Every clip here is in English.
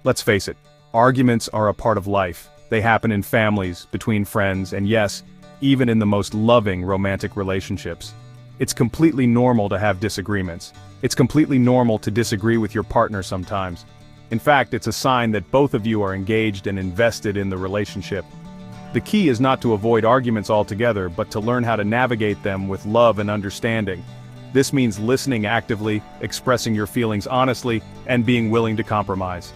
Let's face it, arguments are a part of life. They happen in families, between friends, and yes, even in the most loving romantic relationships. It's completely normal to have disagreements. It's completely normal to disagree with your partner sometimes. In fact, it's a sign that both of you are engaged and invested in the relationship. The key is not to avoid arguments altogether, but to learn how to navigate them with love and understanding. This means listening actively, expressing your feelings honestly, and being willing to compromise.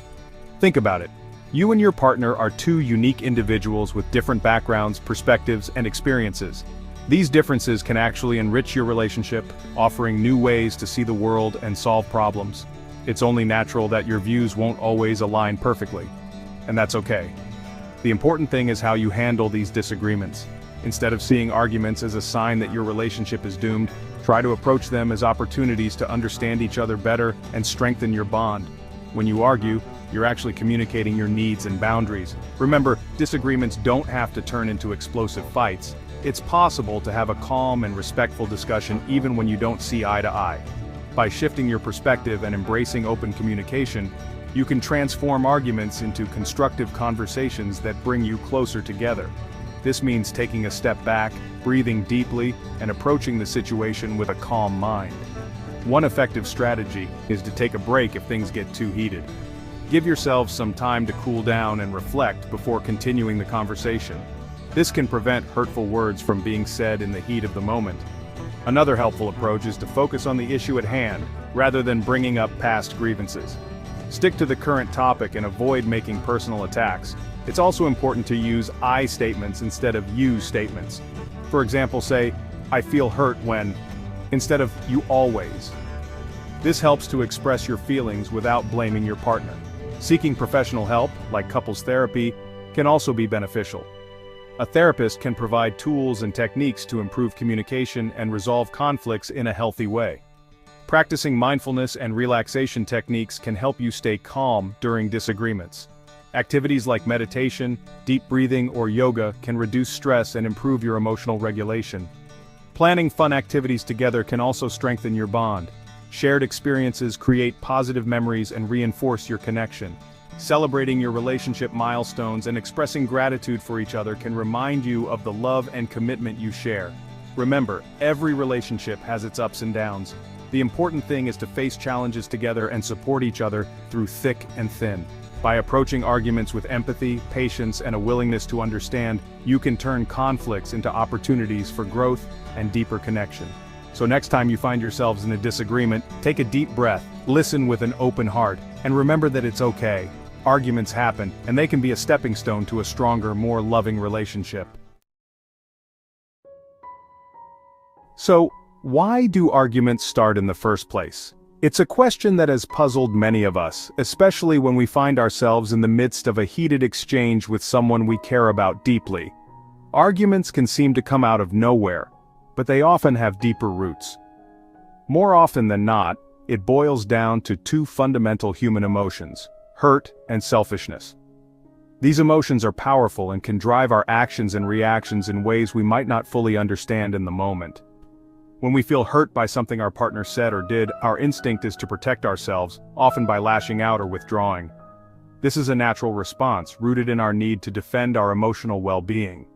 Think about it. You and your partner are two unique individuals with different backgrounds, perspectives, and experiences. These differences can actually enrich your relationship, offering new ways to see the world and solve problems. It's only natural that your views won't always align perfectly. And that's okay. The important thing is how you handle these disagreements. Instead of seeing arguments as a sign that your relationship is doomed, try to approach them as opportunities to understand each other better and strengthen your bond. When you argue, you're actually communicating your needs and boundaries. Remember, disagreements don't have to turn into explosive fights. It's possible to have a calm and respectful discussion even when you don't see eye to eye. By shifting your perspective and embracing open communication, you can transform arguments into constructive conversations that bring you closer together. This means taking a step back, breathing deeply, and approaching the situation with a calm mind. One effective strategy is to take a break if things get too heated. Give yourselves some time to cool down and reflect before continuing the conversation. This can prevent hurtful words from being said in the heat of the moment. Another helpful approach is to focus on the issue at hand, rather than bringing up past grievances. Stick to the current topic and avoid making personal attacks. It's also important to use I statements instead of you statements. For example, say, "I feel hurt when," instead of "you always." This helps to express your feelings without blaming your partner. Seeking professional help, like couples therapy, can also be beneficial. A therapist can provide tools and techniques to improve communication and resolve conflicts in a healthy way. Practicing mindfulness and relaxation techniques can help you stay calm during disagreements. Activities like meditation, deep breathing, or yoga can reduce stress and improve your emotional regulation. Planning fun activities together can also strengthen your bond. Shared experiences create positive memories and reinforce your connection. Celebrating your relationship milestones and expressing gratitude for each other can remind you of the love and commitment you share. Remember, every relationship has its ups and downs. The important thing is to face challenges together and support each other through thick and thin. By approaching arguments with empathy, patience, and a willingness to understand, you can turn conflicts into opportunities for growth and deeper connection. So next time you find yourselves in a disagreement, take a deep breath, listen with an open heart, and remember that it's okay. Arguments happen, and they can be a stepping stone to a stronger, more loving relationship. So, why do arguments start in the first place? It's a question that has puzzled many of us, especially when we find ourselves in the midst of a heated exchange with someone we care about deeply. Arguments can seem to come out of nowhere, but they often have deeper roots. More often than not, it boils down to two fundamental human emotions: hurt and selfishness. These emotions are powerful and can drive our actions and reactions in ways we might not fully understand in the moment. When we feel hurt by something our partner said or did, our instinct is to protect ourselves, often by lashing out or withdrawing. This is a natural response, rooted in our need to defend our emotional well-being.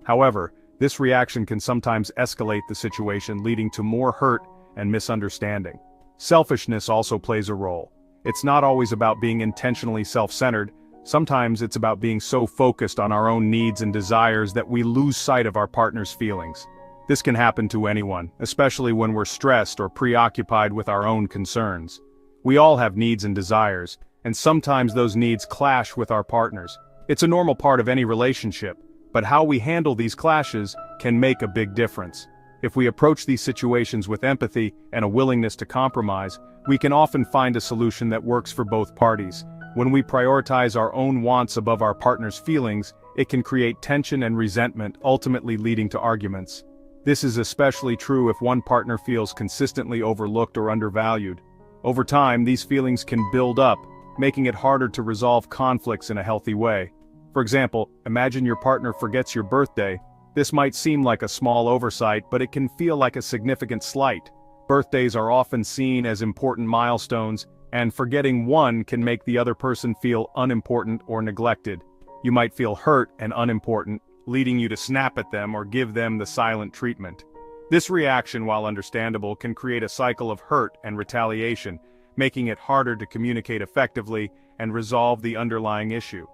However, this reaction can sometimes escalate the situation, leading to more hurt and misunderstanding. Selfishness also plays a role. It's not always about being intentionally self-centered. Sometimes it's about being so focused on our own needs and desires that we lose sight of our partner's feelings. This can happen to anyone, especially when we're stressed or preoccupied with our own concerns. We all have needs and desires, and sometimes those needs clash with our partners. It's a normal part of any relationship, but how we handle these clashes can make a big difference. If we approach these situations with empathy and a willingness to compromise, we can often find a solution that works for both parties. When we prioritize our own wants above our partner's feelings, it can create tension and resentment, ultimately leading to arguments. This is especially true if one partner feels consistently overlooked or undervalued. Over time, these feelings can build up, making it harder to resolve conflicts in a healthy way. For example, imagine your partner forgets your birthday. This might seem like a small oversight, but it can feel like a significant slight. Birthdays are often seen as important milestones, and forgetting one can make the other person feel unimportant or neglected. You might feel hurt and unimportant, leading you to snap at them or give them the silent treatment. This reaction, while understandable, can create a cycle of hurt and retaliation, making it harder to communicate effectively and resolve the underlying issue.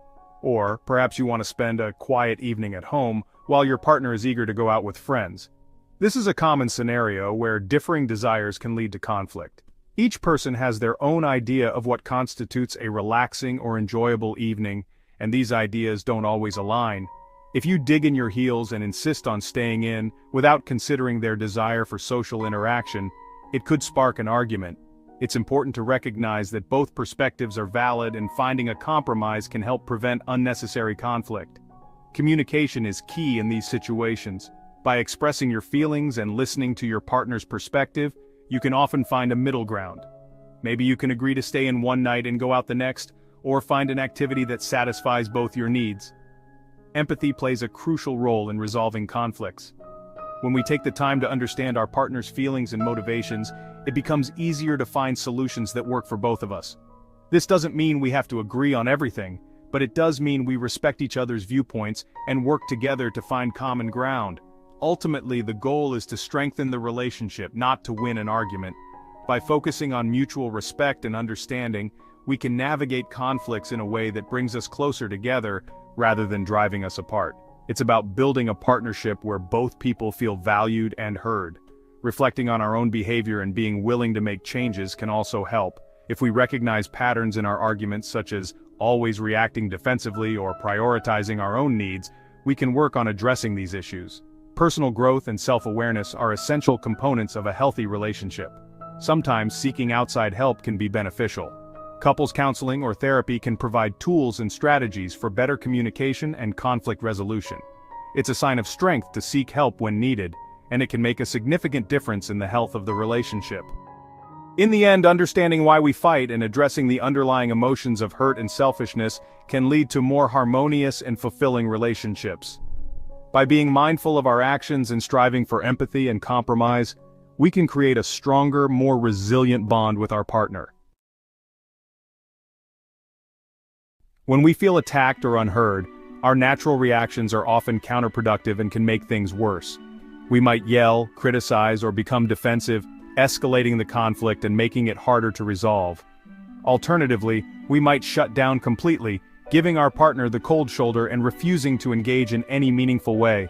Or, perhaps you want to spend a quiet evening at home while your partner is eager to go out with friends. This is a common scenario where differing desires can lead to conflict. Each person has their own idea of what constitutes a relaxing or enjoyable evening, and these ideas don't always align. If you dig in your heels and insist on staying in without considering their desire for social interaction, it could spark an argument. It's important to recognize that both perspectives are valid, and finding a compromise can help prevent unnecessary conflict. Communication is key in these situations. By expressing your feelings and listening to your partner's perspective, you can often find a middle ground. Maybe you can agree to stay in one night and go out the next, or find an activity that satisfies both your needs. Empathy plays a crucial role in resolving conflicts. When we take the time to understand our partner's feelings and motivations, it becomes easier to find solutions that work for both of us. This doesn't mean we have to agree on everything, but it does mean we respect each other's viewpoints and work together to find common ground. Ultimately, the goal is to strengthen the relationship, not to win an argument. By focusing on mutual respect and understanding, we can navigate conflicts in a way that brings us closer together rather than driving us apart. It's about building a partnership where both people feel valued and heard. Reflecting on our own behavior and being willing to make changes can also help. If we recognize patterns in our arguments, such as always reacting defensively or prioritizing our own needs, we can work on addressing these issues. Personal growth and self-awareness are essential components of a healthy relationship. Sometimes seeking outside help can be beneficial. Couples counseling or therapy can provide tools and strategies for better communication and conflict resolution. It's a sign of strength to seek help when needed, and it can make a significant difference in the health of the relationship. In the end, understanding why we fight and addressing the underlying emotions of hurt and selfishness can lead to more harmonious and fulfilling relationships. By being mindful of our actions and striving for empathy and compromise, we can create a stronger, more resilient bond with our partner. When we feel attacked or unheard, our natural reactions are often counterproductive and can make things worse. We might yell, criticize, or become defensive, escalating the conflict and making it harder to resolve. Alternatively, we might shut down completely, giving our partner the cold shoulder and refusing to engage in any meaningful way.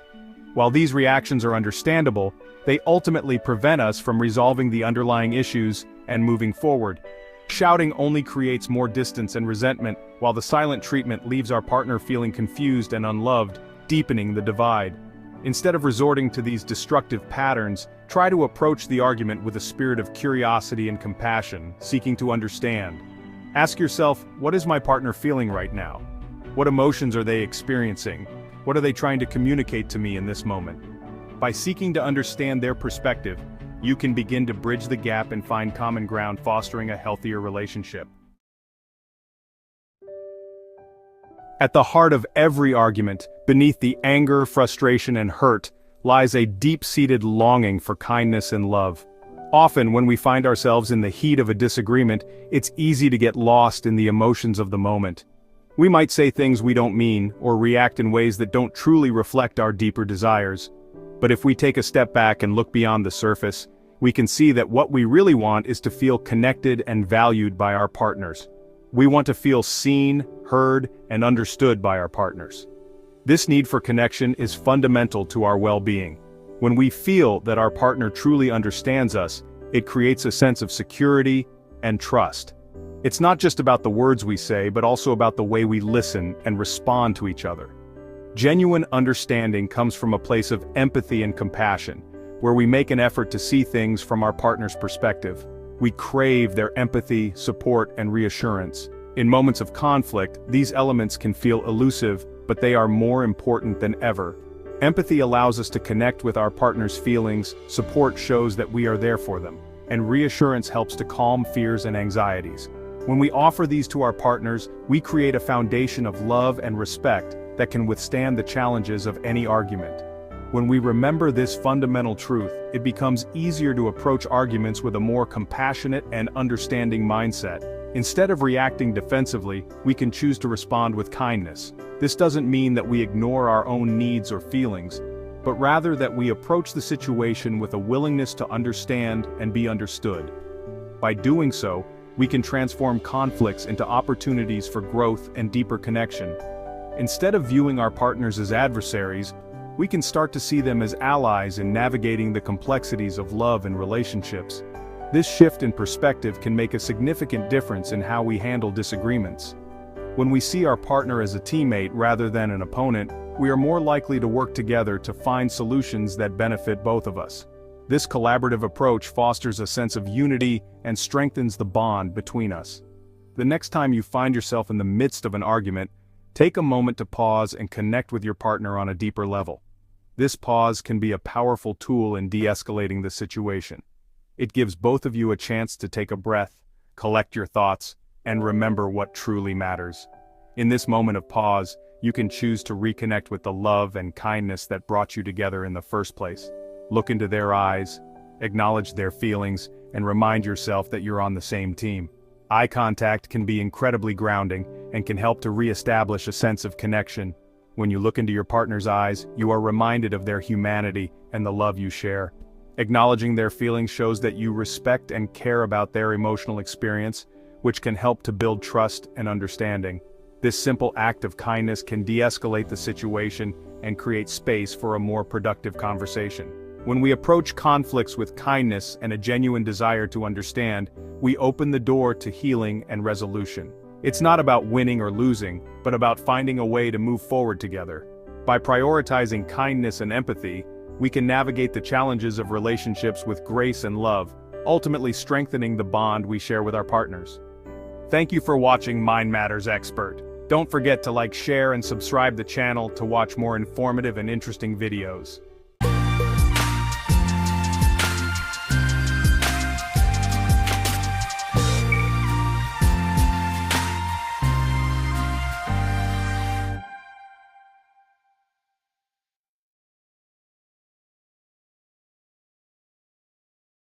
While these reactions are understandable, they ultimately prevent us from resolving the underlying issues and moving forward. Shouting only creates more distance and resentment, while the silent treatment leaves our partner feeling confused and unloved, deepening the divide. Instead of resorting to these destructive patterns, try to approach the argument with a spirit of curiosity and compassion, seeking to understand. Ask yourself, what is my partner feeling right now? What emotions are they experiencing? What are they trying to communicate to me in this moment? By seeking to understand their perspective, you can begin to bridge the gap and find common ground, fostering a healthier relationship. At the heart of every argument, beneath the anger, frustration, and hurt, lies a deep-seated longing for kindness and love. Often, when we find ourselves in the heat of a disagreement, it's easy to get lost in the emotions of the moment. We might say things we don't mean, or react in ways that don't truly reflect our deeper desires. But if we take a step back and look beyond the surface, we can see that what we really want is to feel connected and valued by our partners. We want to feel seen, heard, and understood by our partners. This need for connection is fundamental to our well-being. When we feel that our partner truly understands us, it creates a sense of security and trust. It's not just about the words we say, but also about the way we listen and respond to each other. Genuine understanding comes from a place of empathy and compassion, where we make an effort to see things from our partner's perspective. We crave their empathy, support, and reassurance. In moments of conflict, these elements can feel elusive, but they are more important than ever. Empathy allows us to connect with our partner's feelings, support shows that we are there for them, and reassurance helps to calm fears and anxieties. When we offer these to our partners, we create a foundation of love and respect that can withstand the challenges of any argument. When we remember this fundamental truth, it becomes easier to approach arguments with a more compassionate and understanding mindset. Instead of reacting defensively, we can choose to respond with kindness. This doesn't mean that we ignore our own needs or feelings, but rather that we approach the situation with a willingness to understand and be understood. By doing so, we can transform conflicts into opportunities for growth and deeper connection. Instead of viewing our partners as adversaries, we can start to see them as allies in navigating the complexities of love and relationships. This shift in perspective can make a significant difference in how we handle disagreements. When we see our partner as a teammate rather than an opponent, we are more likely to work together to find solutions that benefit both of us. This collaborative approach fosters a sense of unity and strengthens the bond between us. The next time you find yourself in the midst of an argument, take a moment to pause and connect with your partner on a deeper level. This pause can be a powerful tool in de-escalating the situation. It gives both of you a chance to take a breath, collect your thoughts, and remember what truly matters. In this moment of pause, you can choose to reconnect with the love and kindness that brought you together in the first place. Look into their eyes, acknowledge their feelings, and remind yourself that you're on the same team. Eye contact can be incredibly grounding and can help to re-establish a sense of connection. When you look into your partner's eyes, you are reminded of their humanity and the love you share. Acknowledging their feelings shows that you respect and care about their emotional experience, which can help to build trust and understanding. This simple act of kindness can de-escalate the situation and create space for a more productive conversation. When we approach conflicts with kindness and a genuine desire to understand, we open the door to healing and resolution. It's not about winning or losing, but about finding a way to move forward together. By prioritizing kindness and empathy, we can navigate the challenges of relationships with grace and love, ultimately strengthening the bond we share with our partners. Thank you for watching Mind Matters Expert. Don't forget to like, share, and subscribe the channel to watch more informative and interesting videos.